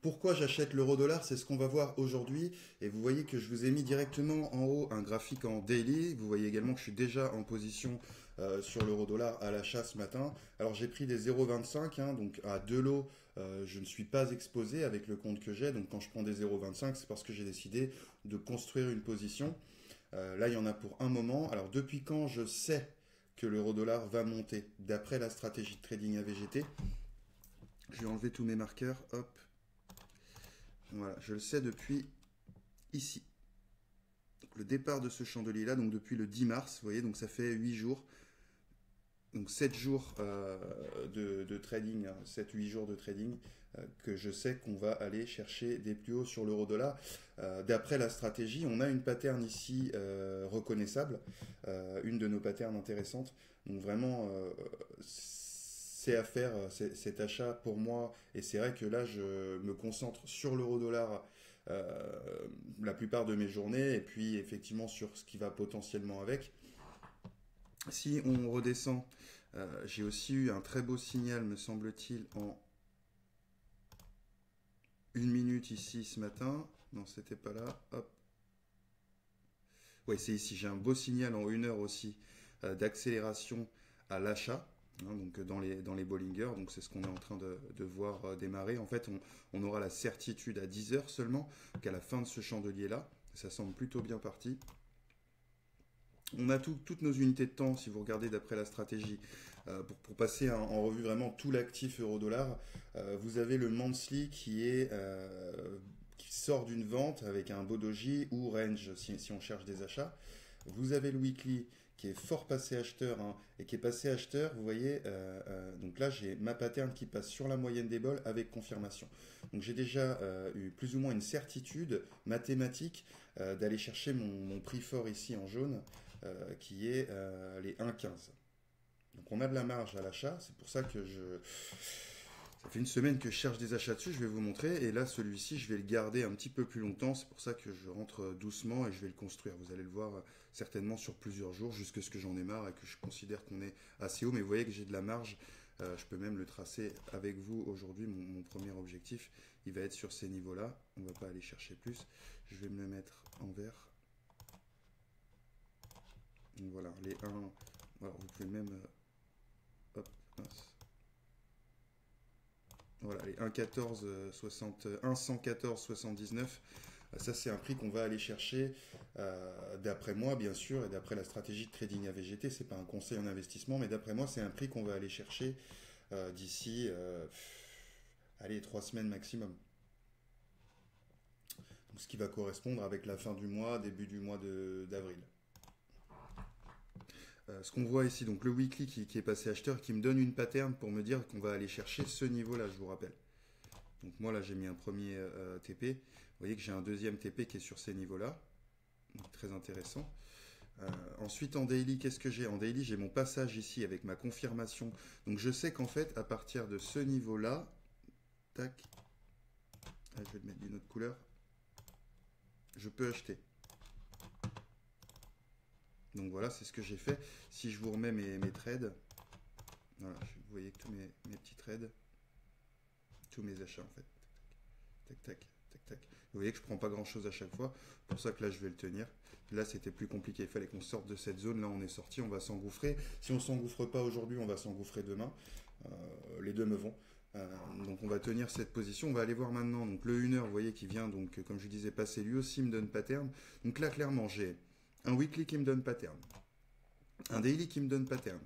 Pourquoi j'achète l'euro-dollar? C'est ce qu'on va voir aujourd'hui. Et vous voyez que je vous ai mis directement en haut un graphique en daily. Vous voyez également que je suis déjà en position sur l'euro-dollar à l'achat ce matin. Alors j'ai pris des 0,25, hein, donc à 2 lots, je ne suis pas exposé avec le compte que j'ai. Donc quand je prends des 0,25, c'est parce que j'ai décidé de construire une position. Là, il y en a pour un moment. Alors depuis quand je sais que l'euro-dollar va monter? D'après la stratégie de trading AVGT, je vais enlever tous mes marqueurs. Hop. Voilà, je le sais depuis ici. Donc, le départ de ce chandelier là, donc depuis le 10 mars, vous voyez, donc ça fait 8 jours. Donc 7 jours de trading, hein, 7-8 jours de trading, que je sais qu'on va aller chercher des plus hauts sur l'euro-dollar. D'après la stratégie, on a une pattern ici reconnaissable, une de nos patterns intéressantes. Donc vraiment, c'est à faire cet achat pour moi. Et c'est vrai que là, je me concentre sur l'euro-dollar la plupart de mes journées, et puis effectivement sur ce qui va potentiellement avec. Si on redescend, j'ai aussi eu un très beau signal, me semble-t-il, en 1 minute ici ce matin. Non, c'était pas là. Hop. Oui, c'est ici. J'ai un beau signal en 1 heure aussi d'accélération à l'achat. Hein, donc dans les Bollinger, donc c'est ce qu'on est en train de voir démarrer. En fait, on aura la certitude à 10 heures seulement qu'à la fin de ce chandelier-là, ça semble plutôt bien parti. On a toutes nos unités de temps, si vous regardez d'après la stratégie, pour passer en revue vraiment tout l'actif euro-dollar. Vous avez le monthly qui sort d'une vente avec un beau doji ou range si on cherche des achats. Vous avez le weekly qui est fort passé acheteur, hein, et qui est passé acheteur, vous voyez, donc là j'ai ma pattern qui passe sur la moyenne des bols avec confirmation. Donc j'ai déjà eu plus ou moins une certitude mathématique d'aller chercher mon prix fort ici en jaune, qui est les 1,15. Donc on a de la marge à l'achat, c'est pour ça que ça fait une semaine que je cherche des achats dessus, je vais vous montrer. Et là, celui-ci, je vais le garder un petit peu plus longtemps. C'est pour ça que je rentre doucement et je vais le construire. Vous allez le voir certainement sur plusieurs jours, jusqu'à ce que j'en ai marre et que je considère qu'on est assez haut. Mais vous voyez que j'ai de la marge. Je peux même le tracer avec vous aujourd'hui. Mon premier objectif, il va être sur ces niveaux-là. On ne va pas aller chercher plus. Je vais me le mettre en vert. Donc voilà, les 1. Voilà, vous pouvez même... hop, mince. Voilà, les 1,114,79, ça c'est un prix qu'on va aller chercher d'après moi bien sûr et d'après la stratégie de trading AVGT, c'est pas un conseil en investissement mais d'après moi c'est un prix qu'on va aller chercher d'ici allez 3 semaines maximum. Donc, ce qui va correspondre avec la fin du mois, début du mois d'avril. Ce qu'on voit ici, donc le weekly qui est passé acheteur, qui me donne une pattern pour me dire qu'on va aller chercher ce niveau-là, je vous rappelle. Donc moi là j'ai mis un premier TP. Vous voyez que j'ai un deuxième TP qui est sur ces niveaux-là. Donc, très intéressant. Ensuite en daily, qu'est-ce que j'ai? En daily, j'ai mon passage ici avec ma confirmation. Donc je sais qu'en fait, à partir de ce niveau-là, tac, je vais le mettre d'une autre couleur, je peux acheter. Donc voilà, c'est ce que j'ai fait. Si je vous remets mes trades, voilà, vous voyez que tous mes petits trades, tous mes achats en fait. Tac, tac, tac, tac. Vous voyez que je prends pas grand chose à chaque fois. C'est pour ça que là, je vais le tenir. Là, c'était plus compliqué. Il fallait qu'on sorte de cette zone. Là, on est sorti. On va s'engouffrer. Si on s'engouffre pas aujourd'hui, on va s'engouffrer demain. Les deux me vont. Donc, on va tenir cette position. On va aller voir maintenant. Donc, le 1 heure, vous voyez, qui vient, donc, comme je disais, passer lui aussi me donne pattern. Donc, là, clairement, j'ai un weekly qui me donne pattern. Un daily qui me donne pattern.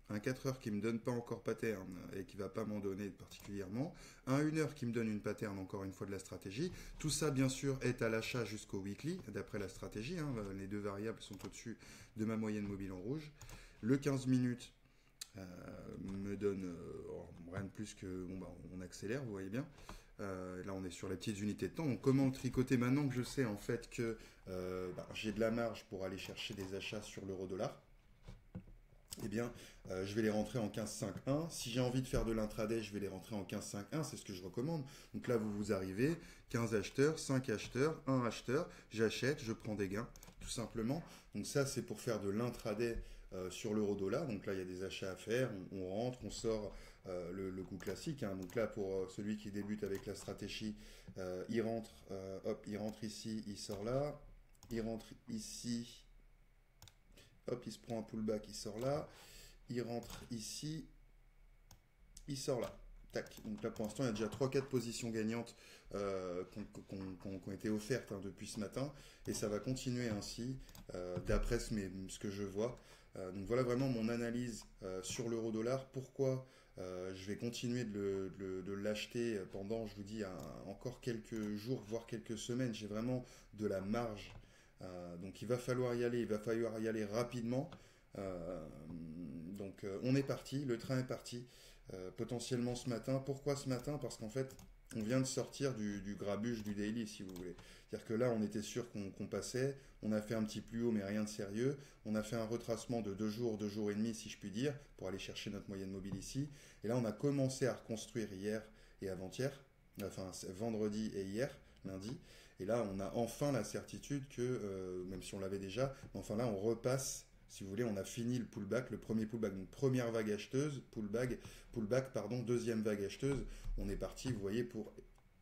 Un 4 heures qui ne me donne pas encore pattern et qui ne va pas m'en donner particulièrement, un 1 heure qui me donne une pattern encore une fois de la stratégie. Tout ça bien sûr est à l'achat jusqu'au weekly d'après la stratégie, hein. Les deux variables sont au-dessus de ma moyenne mobile en rouge. Le 15 minutes me donne rien de plus que bon, bah, on accélère, vous voyez bien. Là on est sur les petites unités de temps. Donc comment le tricoter maintenant que je sais en fait que j'ai de la marge pour aller chercher des achats sur l'euro-dollar? Eh bien, je vais les rentrer en 15-5-1. Si j'ai envie de faire de l'intraday, je vais les rentrer en 15-5-1. C'est ce que je recommande. Donc là, vous arrivez, 15 acheteurs, 5 acheteurs, 1 acheteur. J'achète, je prends des gains, tout simplement. Donc ça, c'est pour faire de l'intraday sur l'euro-dollar. Donc là, il y a des achats à faire. On rentre, on sort le coup classique, hein. Donc là, pour celui qui débute avec la stratégie, il rentre, hop, il rentre ici, il sort là, il rentre ici, hop, il se prend un pullback, il sort là, il rentre ici, il sort là. Tac. Donc là, pour l'instant, il y a déjà trois quatre positions gagnantes qui ont été offertes, hein, depuis ce matin. Et ça va continuer ainsi, d'après ce que je vois. Donc voilà vraiment mon analyse sur l'euro-dollar. Pourquoi je vais continuer de l'acheter pendant, je vous dis, encore quelques jours, voire quelques semaines. J'ai vraiment de la marge. Donc il va falloir y aller, il va falloir y aller rapidement. Donc on est parti, le train est parti. Potentiellement ce matin. Pourquoi ce matin? Parce qu'en fait, on vient de sortir du grabuge du daily, si vous voulez. C'est-à-dire que là, on était sûr qu'on passait, on a fait un petit plus haut, mais rien de sérieux. On a fait un retracement de 2 jours et demi, si je puis dire, pour aller chercher notre moyenne mobile ici. Et là, on a commencé à reconstruire hier et avant-hier, enfin vendredi et hier, lundi. Et là, on a enfin la certitude que, même si on l'avait déjà, mais enfin là, on repasse. Si vous voulez, on a fini le pullback, le premier pullback, donc première vague acheteuse, pullback, pardon, deuxième vague acheteuse. On est parti, vous voyez, pour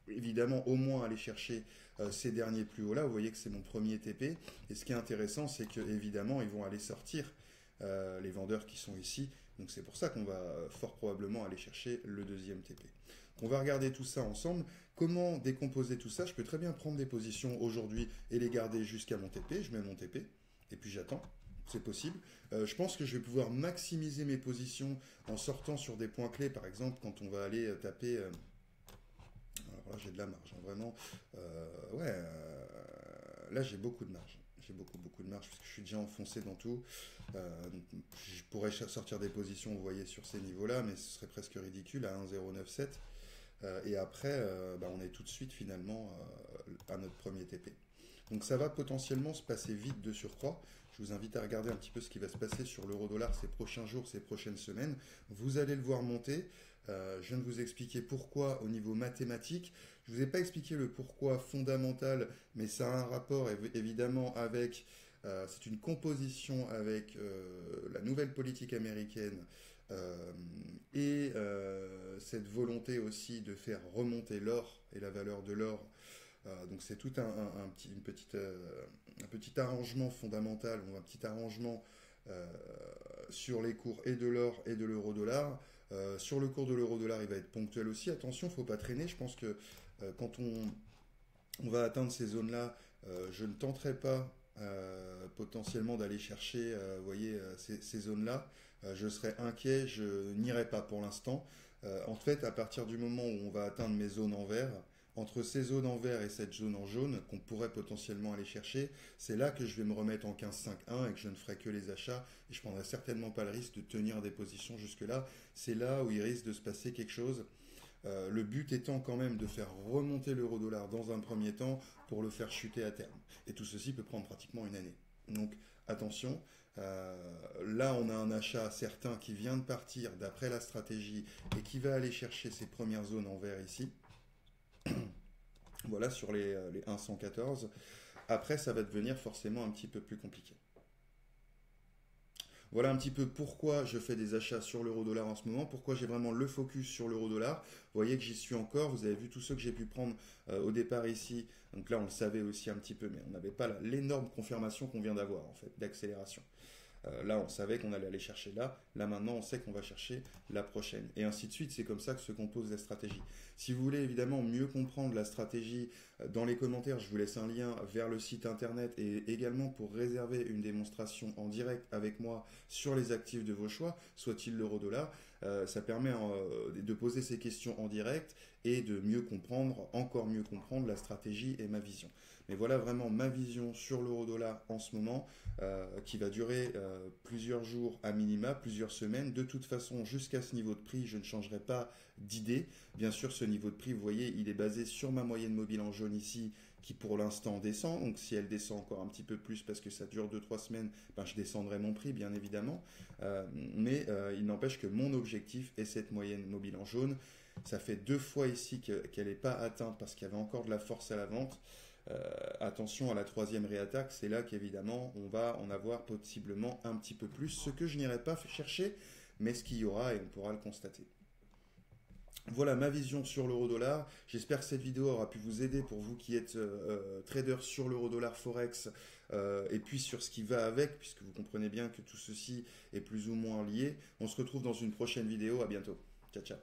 évidemment au moins aller chercher ces derniers plus hauts là. Vous voyez que c'est mon premier TP. Et ce qui est intéressant, c'est que évidemment, ils vont aller sortir les vendeurs qui sont ici. Donc c'est pour ça qu'on va fort probablement aller chercher le deuxième TP. On va regarder tout ça ensemble. Comment décomposer tout ça? Je peux très bien prendre des positions aujourd'hui et les garder jusqu'à mon TP. Je mets mon TP et puis j'attends. C'est possible. Je pense que je vais pouvoir maximiser mes positions en sortant sur des points clés, par exemple, quand on va aller taper. Alors là, j'ai de la marge, hein, vraiment. Là, j'ai beaucoup de marge. J'ai beaucoup de marge, parce que je suis déjà enfoncé dans tout. Donc, je pourrais sortir des positions, vous voyez, sur ces niveaux-là, mais ce serait presque ridicule à 1,097. Et après, on est tout de suite, finalement, à notre premier TP. Donc ça va potentiellement se passer vite de surcroît. Je vous invite à regarder un petit peu ce qui va se passer sur l'euro-dollar ces prochains jours, ces prochaines semaines. Vous allez le voir monter. Je viens de vous expliquer pourquoi au niveau mathématique. Je ne vous ai pas expliqué le pourquoi fondamental, mais ça a un rapport évidemment avec... c'est une composition avec la nouvelle politique américaine et cette volonté aussi de faire remonter l'or et la valeur de l'or. Donc c'est tout un petit arrangement fondamental, ou un petit arrangement sur les cours et de l'or et de l'euro-dollar. Sur le cours de l'euro-dollar, il va être ponctuel aussi. Attention, il ne faut pas traîner. Je pense que quand on va atteindre ces zones-là, je ne tenterai pas potentiellement d'aller chercher, vous voyez, ces zones-là. Je serais inquiet, je n'irai pas pour l'instant. En fait, à partir du moment où on va atteindre mes zones en vert, entre ces zones en vert et cette zone en jaune qu'on pourrait potentiellement aller chercher, c'est là que je vais me remettre en 15,5,1 et que je ne ferai que les achats et je prendrai certainement pas le risque de tenir des positions jusque-là. C'est là où il risque de se passer quelque chose. Le but étant quand même de faire remonter l'euro-dollar dans un premier temps pour le faire chuter à terme. Et tout ceci peut prendre pratiquement une année. Donc attention, là on a un achat certain qui vient de partir d'après la stratégie et qui va aller chercher ses premières zones en vert ici. Voilà, sur les 1,114. Après, ça va devenir forcément un petit peu plus compliqué. Voilà un petit peu pourquoi je fais des achats sur l'euro-dollar en ce moment, pourquoi j'ai vraiment le focus sur l'euro-dollar. Vous voyez que j'y suis encore, vous avez vu tous ceux que j'ai pu prendre au départ ici. Donc là, on le savait aussi un petit peu, mais on n'avait pas l'énorme confirmation qu'on vient d'avoir, en fait, d'accélération. Là, on savait qu'on allait aller chercher là. Là, maintenant, on sait qu'on va chercher la prochaine. Et ainsi de suite, c'est comme ça que se compose la stratégie. Si vous voulez évidemment mieux comprendre la stratégie, dans les commentaires, je vous laisse un lien vers le site internet et également pour réserver une démonstration en direct avec moi sur les actifs de vos choix, soit-il l'euro-dollar. Ça permet de poser ces questions en direct et de mieux comprendre, encore mieux comprendre la stratégie et ma vision. Mais voilà vraiment ma vision sur l'euro-dollar en ce moment, qui va durer plusieurs jours à minima, plusieurs semaines. De toute façon, jusqu'à ce niveau de prix, je ne changerai pas d'idée. Bien sûr, ce niveau de prix, vous voyez, il est basé sur ma moyenne mobile en jaune ici, qui pour l'instant descend. Donc si elle descend encore un petit peu plus parce que ça dure 2-3 semaines, je descendrai mon prix, bien évidemment. Mais il n'empêche que mon objectif est cette moyenne mobile en jaune. Ça fait 2 fois ici qu'elle n'est pas atteinte parce qu'il y avait encore de la force à la vente. Attention à la troisième réattaque, c'est là qu'évidemment on va en avoir possiblement un petit peu plus, ce que je n'irai pas chercher, mais ce qu'il y aura et on pourra le constater. Voilà ma vision sur l'euro-dollar. J'espère que cette vidéo aura pu vous aider pour vous qui êtes trader sur l'euro-dollar Forex et puis sur ce qui va avec, puisque vous comprenez bien que tout ceci est plus ou moins lié. On se retrouve dans une prochaine vidéo. À bientôt. Ciao, ciao.